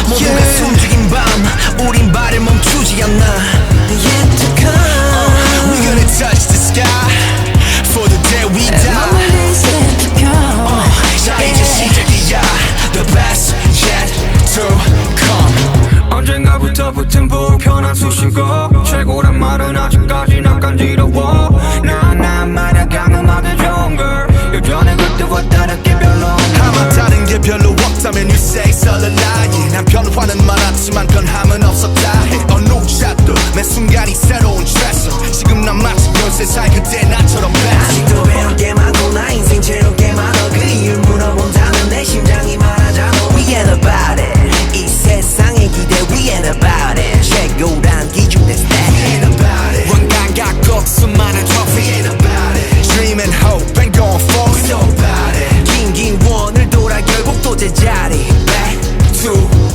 모두가 숨죽인 밤 우린 발을 멈추지 않나. Yet to come We're gonna touch the sky For the day we die. Memories yet to come. 자 이제 시작이야. The best yet to come. 언젠가부터 붙은 불편한 수식어 최고란 말은 아직까지 난 간지러워. 난 말야 강음하게 좋은 걸 예전에 그때와 다르게 별로 아마 다른 게 별로 없다면 you say it's all a lie. 난 별로 화는 많았지만 변함은 없었다.